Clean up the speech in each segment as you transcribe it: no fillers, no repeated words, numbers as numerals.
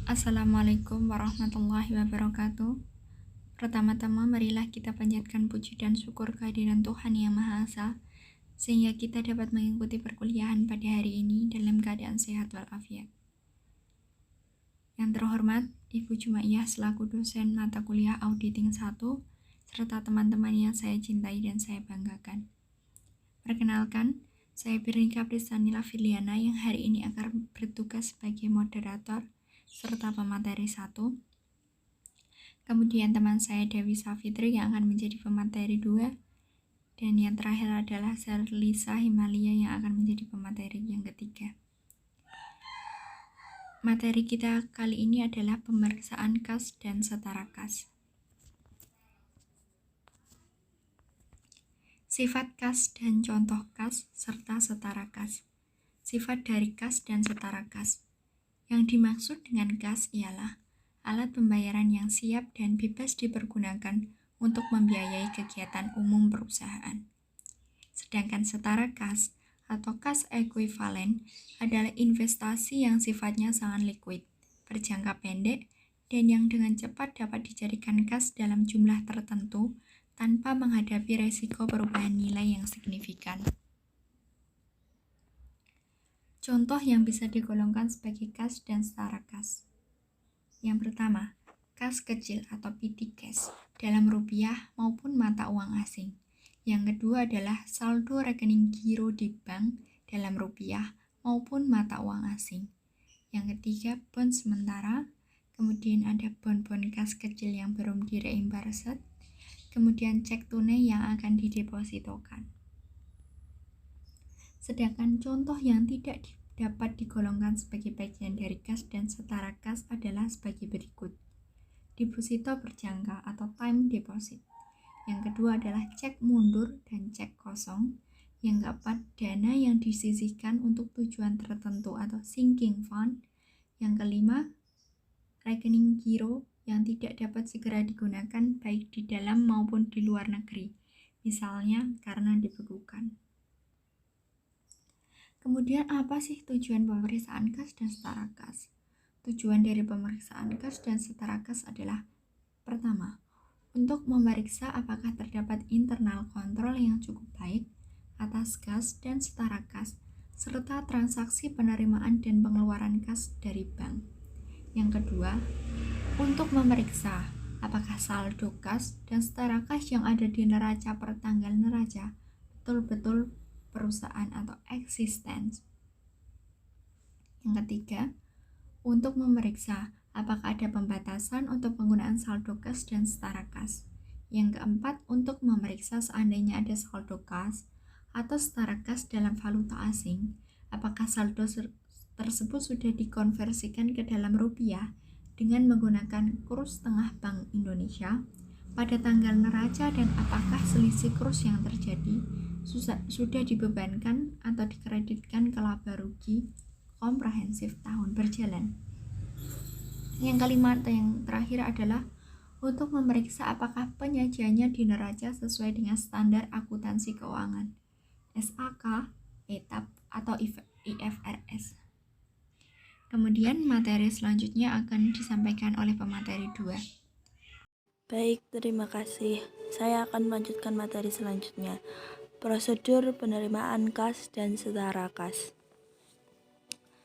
Assalamualaikum warahmatullahi wabarakatuh. Pertama-tama marilah kita panjatkan puji dan syukur kehadiran Tuhan Yang Maha Esa, sehingga kita dapat mengikuti perkuliahan pada hari ini dalam keadaan sehat walafiat. Yang terhormat, Ibu Jumaiyah selaku dosen mata kuliah Auditing 1, serta teman-teman yang saya cintai dan saya banggakan. Perkenalkan, saya Birnika Prisanila Filiana yang hari ini akan bertugas sebagai moderator serta pemateri 1. Kemudian teman saya Dewi Safitri yang akan menjadi pemateri 2. Dan yang terakhir adalah Serlisa Himalia yang akan menjadi pemateri yang ketiga. Materi kita kali ini adalah pemeriksaan kas dan setara kas. Sifat kas dan contoh kas serta setara kas. Sifat dari kas dan setara kas. Yang dimaksud dengan kas ialah alat pembayaran yang siap dan bebas dipergunakan untuk membiayai kegiatan umum perusahaan. Sedangkan setara kas atau kas ekuivalen adalah investasi yang sifatnya sangat liquid, berjangka pendek, dan yang dengan cepat dapat dijadikan kas dalam jumlah tertentu tanpa menghadapi resiko perubahan nilai yang signifikan. Contoh yang bisa digolongkan sebagai kas dan setara kas. Yang pertama, kas kecil atau petty cash dalam rupiah maupun mata uang asing. Yang kedua adalah saldo rekening giro di bank dalam rupiah maupun mata uang asing. Yang ketiga, bond sementara. Kemudian ada bond-bond kas kecil yang belum direimburse. Kemudian cek tunai yang akan didepositokan. Sedangkan contoh yang tidak dapat digolongkan sebagai bagian dari kas dan setara kas adalah sebagai berikut. Deposito berjangka atau time deposit. Yang kedua adalah cek mundur dan cek kosong. Yang keempat, dana yang disisihkan untuk tujuan tertentu atau sinking fund. Yang kelima, rekening giro yang tidak dapat segera digunakan baik di dalam maupun di luar negeri, misalnya karena dibekukan. Kemudian apa sih tujuan pemeriksaan kas dan setara kas? Tujuan dari pemeriksaan kas dan setara kas adalah pertama, untuk memeriksa apakah terdapat internal kontrol yang cukup baik atas kas dan setara kas, serta transaksi penerimaan dan pengeluaran kas dari bank. Yang kedua, untuk memeriksa apakah saldo kas dan setara kas yang ada di neraca pertanggal neraca betul-betul perusahaan atau existence. Yang ketiga, untuk memeriksa apakah ada pembatasan untuk penggunaan saldo kas dan setara kas. Yang keempat, untuk memeriksa seandainya ada saldo kas atau setara kas dalam valuta asing, apakah saldo tersebut sudah dikonversikan ke dalam rupiah dengan menggunakan kurs tengah Bank Indonesia pada tanggal neraca dan apakah selisih kurs yang terjadi sudah dibebankan atau dikreditkan ke laba rugi komprehensif tahun berjalan. Yang kelima atau yang terakhir adalah untuk memeriksa apakah penyajiannya di neraca sesuai dengan standar akuntansi keuangan SAK, ETAP, atau IFRS. Kemudian materi selanjutnya akan disampaikan oleh pemateri 2. Baik, terima kasih. Saya akan melanjutkan materi selanjutnya. Prosedur penerimaan kas dan setara kas.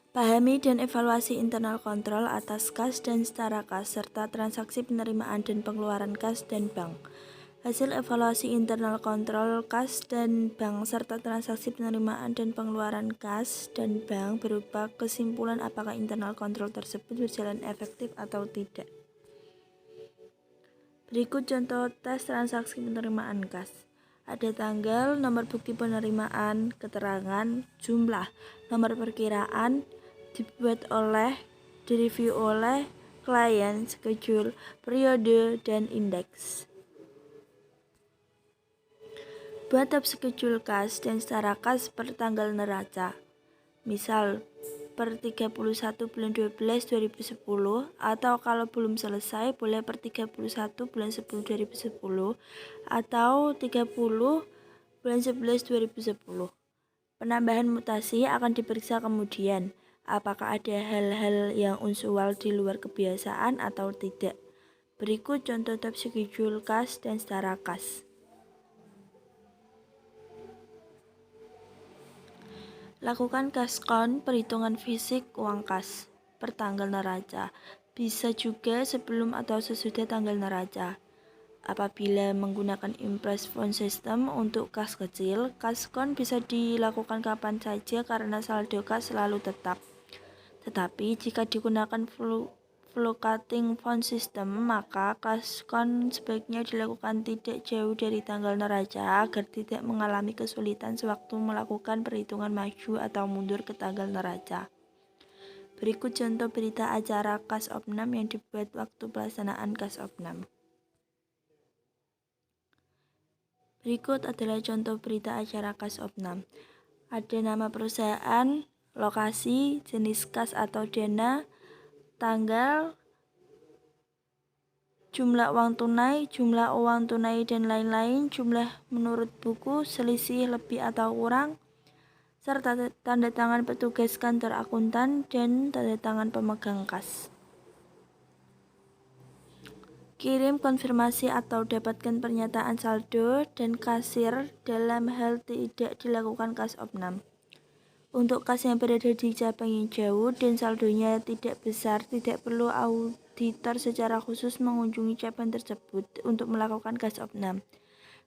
Pahami dan evaluasi internal kontrol atas kas dan setara kas serta transaksi penerimaan dan pengeluaran kas dan bank. Hasil evaluasi internal kontrol kas dan bank serta transaksi penerimaan dan pengeluaran kas dan bank berupa kesimpulan apakah internal kontrol tersebut berjalan efektif atau tidak. Berikut contoh tes transaksi penerimaan kas. Ada tanggal, nomor bukti penerimaan, keterangan, jumlah, nomor perkiraan, dibuat oleh, direview oleh, klien, schedule, periode, dan indeks. Buat tab schedule kas dan setara kas per tanggal neraca. Misal, per 31 bulan 12 2010 atau kalau belum selesai boleh per 31 bulan 10 2010 atau 30 bulan 11 2010. Penambahan mutasi akan diperiksa kemudian. apakah ada hal-hal yang usual di luar kebiasaan atau tidak. Berikut contoh tab schedule kas dan setara kas. Lakukan kaskon perhitungan fisik uang kas per tanggal neraca. Bisa juga sebelum atau sesudah tanggal neraca. Apabila menggunakan impress fund system untuk kas kecil, kaskon bisa dilakukan kapan saja karena saldo kas selalu tetap. Tetapi jika digunakan floating fund system, maka kaskon sebaiknya dilakukan tidak jauh dari tanggal neraca agar tidak mengalami kesulitan sewaktu melakukan perhitungan maju atau mundur ke tanggal neraca. Berikut contoh berita acara kas opnam yang dibuat waktu pelaksanaan kas opnam. Berikut adalah contoh berita acara kas opnam. Ada nama perusahaan, lokasi, jenis kas atau dana, tanggal, jumlah uang tunai dan lain-lain, jumlah menurut buku, selisih lebih atau kurang, serta tanda tangan petugas kantor akuntan dan tanda tangan pemegang kas. Kirim konfirmasi atau dapatkan pernyataan saldo dan kasir dalam hal tidak dilakukan kas opnam. Untuk kas yang berada di cabang yang jauh dan saldonya tidak besar, tidak perlu auditor secara khusus mengunjungi cabang tersebut untuk melakukan kas opnam,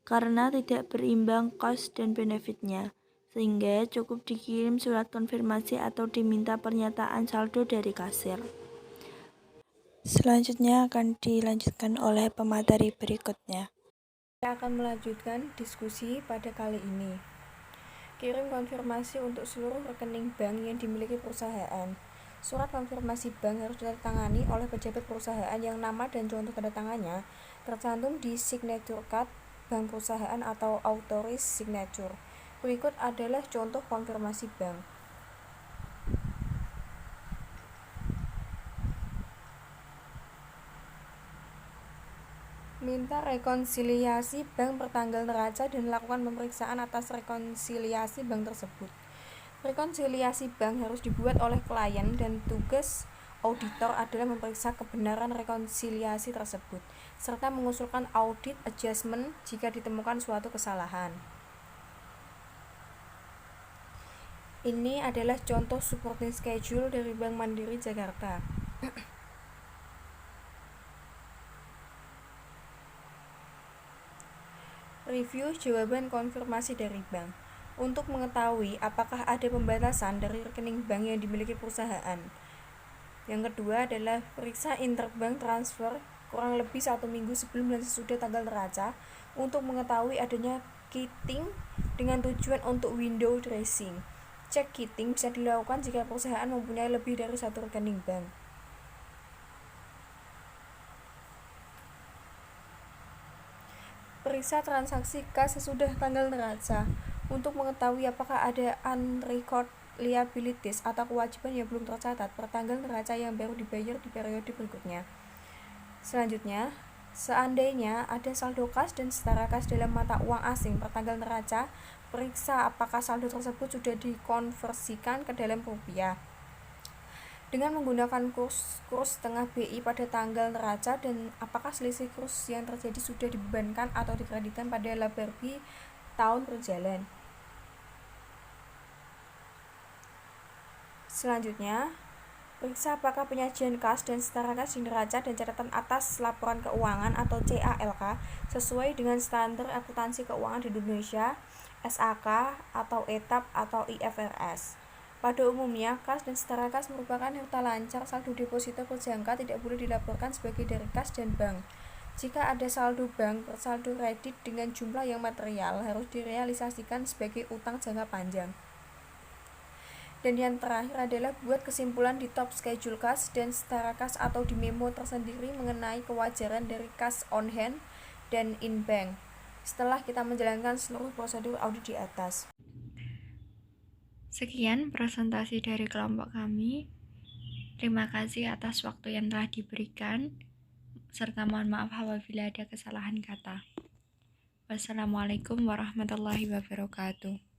karena tidak berimbang cost dan benefitnya, sehingga cukup dikirim surat konfirmasi atau diminta pernyataan saldo dari kasir. Selanjutnya akan dilanjutkan oleh pemateri berikutnya. Kita akan melanjutkan diskusi pada kali ini. Kirim konfirmasi untuk seluruh rekening bank yang dimiliki perusahaan. Surat konfirmasi bank harus ditandatangani oleh pejabat perusahaan yang nama dan contoh tanda tangannya tercantum di signature card bank perusahaan atau authorized signature. Berikut adalah contoh konfirmasi bank. Minta rekonsiliasi bank pertanggal neraca dan lakukan pemeriksaan atas rekonsiliasi bank tersebut. Rekonsiliasi bank harus dibuat oleh klien dan tugas auditor adalah memeriksa kebenaran rekonsiliasi tersebut serta mengusulkan audit adjustment jika ditemukan suatu kesalahan. Ini adalah contoh supporting schedule dari Bank Mandiri Jakarta. Review jawaban konfirmasi dari bank. Untuk mengetahui apakah ada pembatasan dari rekening bank yang dimiliki perusahaan. Yang kedua adalah periksa interbank transfer kurang lebih 1 minggu sebelum dan sesudah tanggal neraca untuk mengetahui adanya kitting dengan tujuan untuk window dressing. Cek kitting bisa dilakukan jika perusahaan mempunyai lebih dari satu rekening bank. Periksa transaksi kas sesudah tanggal neraca untuk mengetahui apakah ada unrecord liabilities atau kewajiban yang belum tercatat per tanggal neraca yang baru dibayar di periode berikutnya. Selanjutnya, seandainya ada saldo kas dan setara kas dalam mata uang asing per tanggal neraca, periksa apakah saldo tersebut sudah dikonversikan ke dalam rupiah dengan menggunakan kurs setengah BI pada tanggal neraca dan apakah selisih kurs yang terjadi sudah dibebankan atau dikreditkan pada laba bersih tahun berjalan. Selanjutnya, periksa apakah penyajian kas dan setara kas di neraca dan catatan atas laporan keuangan atau CALK sesuai dengan standar akuntansi keuangan di Indonesia, SAK atau ETAP atau IFRS. Pada umumnya, kas dan setara kas merupakan harta lancar saldo deposito berjangka tidak boleh dilaporkan sebagai dari kas dan bank. Jika ada saldo bank bersaldo kredit dengan jumlah yang material harus direalisasikan sebagai utang jangka panjang. Dan yang terakhir adalah buat kesimpulan di top schedule kas dan setara kas atau di memo tersendiri mengenai kewajaran dari kas on hand dan in bank setelah kita menjalankan seluruh prosedur audit di atas. Sekian presentasi dari kelompok kami. Terima kasih atas waktu yang telah diberikan, serta mohon maaf apabila ada kesalahan kata. Wassalamualaikum warahmatullahi wabarakatuh.